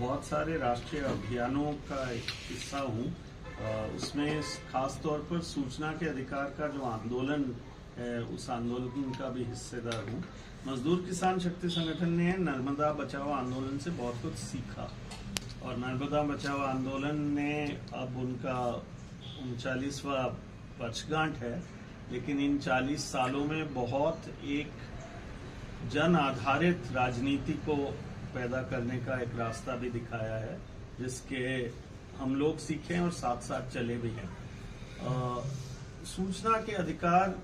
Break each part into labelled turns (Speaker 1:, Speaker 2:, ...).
Speaker 1: बहुत सारे राष्ट्रीय अभियानों का एक हिस्सा हूँ। उसमें खास तौर पर सूचना के अधिकार का जो आंदोलन है उस आंदोलन का भी हिस्सेदार हूँ। मजदूर किसान शक्ति संगठन ने नर्मदा बचाओ आंदोलन से बहुत कुछ सीखा और नर्मदा बचाओ आंदोलन ने अब उनका 39वां वर्षगांठ है, लेकिन इन 40 सालों में बहुत एक जन आधारित राजनीति को पैदा करने का एक रास्ता भी दिखाया है, जिसके हम लोग सीखे और साथ साथ चले भी हैं। सूचना के अधिकार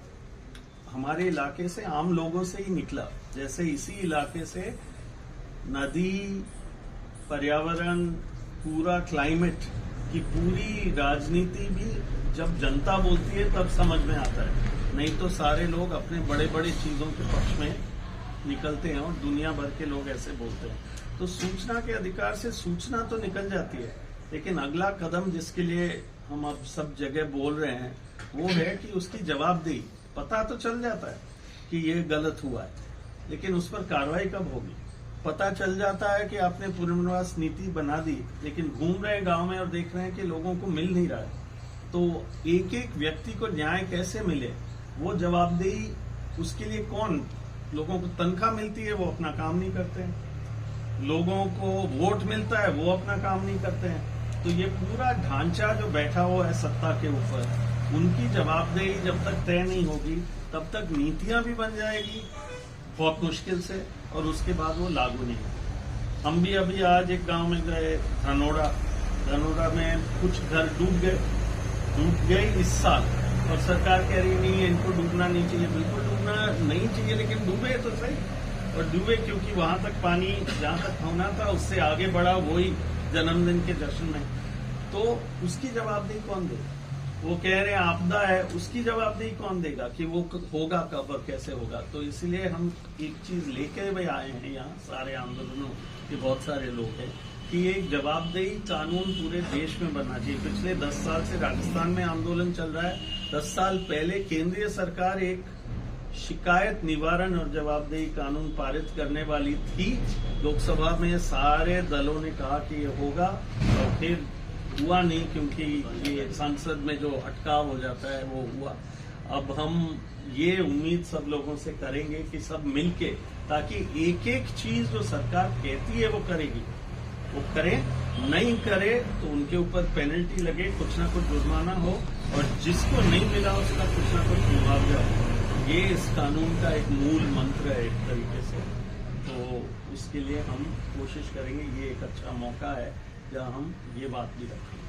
Speaker 1: हमारे इलाके से आम लोगों से ही निकला। जैसे इसी इलाके से नदी, पर्यावरण, पूरा क्लाइमेट की पूरी राजनीति भी जब जनता बोलती है तब समझ में आता है, नहीं तो सारे लोग अपने बड़े बड़े चीजों के पक्ष में निकलते हैं और दुनिया भर के लोग ऐसे बोलते हैं। तो सूचना के अधिकार से सूचना तो निकल जाती है, लेकिन अगला कदम जिसके लिए हम अब सब जगह बोल रहे हैं वो है कि उसकी जवाबदेही। पता तो चल जाता है कि ये गलत हुआ है, लेकिन उस पर कार्रवाई कब होगी? पता चल जाता है कि आपने पुनर्वास नीति बना दी, लेकिन घूम रहे हैं गांव में और देख रहे हैं कि लोगों को मिल नहीं रहा है। तो एक एक व्यक्ति को न्याय कैसे मिले, वो जवाबदेही उसके लिए कौन? लोगों को तनख्वाह मिलती है, वो अपना काम नहीं करते हैं। लोगों को वोट मिलता है, वो अपना काम नहीं करते हैं। तो ये पूरा ढांचा जो बैठा हुआ है सत्ता के ऊपर, उनकी जवाबदेही जब तक तय नहीं होगी तब तक नीतियां भी बन जाएगी बहुत मुश्किल से, और उसके बाद वो लागू नहीं होगी। हम भी अभी आज एक गांव में गए, धनोरा में कुछ घर डूब गए इस साल, और सरकार कह रही नहीं इनको डूबना नहीं चाहिए। बिल्कुल डूबना नहीं चाहिए, लेकिन डूबे तो सही। और डूबे क्योंकि वहां तक पानी जहां तक होना था उससे आगे बढ़ा, वही जन्मदिन के जश्न में। तो उसकी जवाबदेही कौन देगा? वो कह रहे हैं आपदा है, उसकी जवाबदेही कौन देगा कि वो होगा कब और कैसे होगा? तो इसलिए हम एक चीज लेके भी आए हैं यहाँ, सारे आंदोलनों के बहुत सारे लोग हैं, कि एक जवाबदेही कानून पूरे देश में बनना चाहिए। पिछले 10 साल से राजस्थान में आंदोलन चल रहा है। 10 साल पहले केंद्रीय सरकार एक शिकायत निवारण और जवाबदेही कानून पारित करने वाली थी। लोकसभा में सारे दलों ने कहा कि ये होगा, और फिर हुआ नहीं, क्योंकि ये संसद में जो अटकाव हो जाता है वो हुआ। अब हम ये उम्मीद सब लोगों से करेंगे कि सब मिलके, ताकि एक एक चीज जो सरकार कहती है वो करेगी, वो करे। नहीं करे तो उनके ऊपर पेनल्टी लगे, कुछ ना कुछ जुर्माना हो, और जिसको नहीं मिला उसका कुछ ना कुछ मुआवजा हो। ये इस कानून का एक मूल मंत्र है एक तरीके से। तो उसके लिए हम कोशिश करेंगे। ये एक अच्छा मौका है जहां हम ये बात भी रखेंगे।